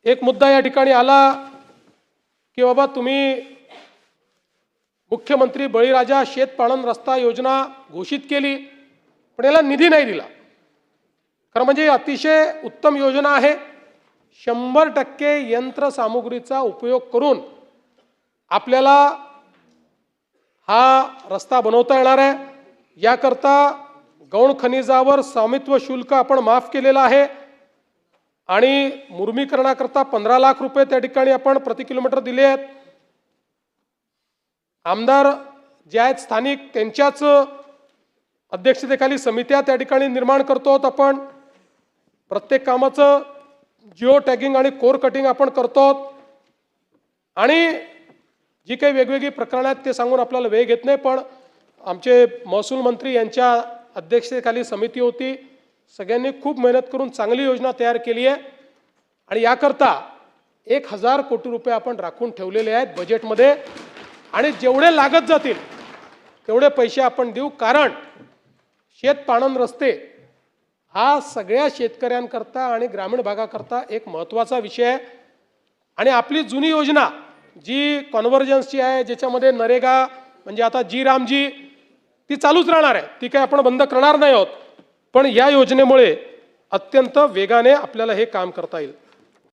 एक मुद्दा या ठिकाणी आला की बाबा तुम्ही मुख्यमंत्री बळीराजा शेतपाळण रस्ता योजना घोषित केली पण याला निधी नाही दिला। खरं म्हणजे अतिशय उत्तम योजना आहे। 100% यंत्रसामुग्रीचा उपयोग करून आपल्याला हा रस्ता बनवता येणार आहे। याकरता गौण खनिजावर स्वामित्व शुल्क आपण माफ केलेलं आहे आणि मुर्मीकरणाकरता 15 लाख रुपये त्या ठिकाणी आपण प्रति किलोमीटर दिले आहेत। आमदार जे आहेत स्थानिक त्यांच्याच अध्यक्षतेखाली समित्या त्या ठिकाणी निर्माण करतो आहोत आपण। प्रत्येक कामाचं जिओ टॅगिंग आणि कोर कटिंग आपण करतो आहोत आणि जी काही वेगवेगळी प्रकरणं आहेत ते सांगून आपल्याला वेळ घेत नाही, पण आमचे महसूल मंत्री यांच्या अध्यक्षतेखाली समिती होती। सगळ्यांनी खूप मेहनत करून चांगली योजना तयार केली आहे आणि याकरता 1000 कोटी रुपये आपण राखून ठेवलेले आहेत बजेटमध्ये आणि जेवढे लागत जातील तेवढे पैसे आपण देऊ। कारण शेतपाळण रस्ते हा सगळ्या शेतकऱ्यांकरता आणि ग्रामीण भागाकरता एक महत्त्वाचा विषय आहे आणि आपली जुनी योजना जी कन्व्हर्जन्सची आहे ज्याच्यामध्ये नरेगा म्हणजे आता जी रामजी ती चालूच राहणार आहे, ती काही आपण बंद करणार नाही आहोत, पण या योजनेमुळे अत्यंत वेगाने आपल्याला हे काम करता येईल।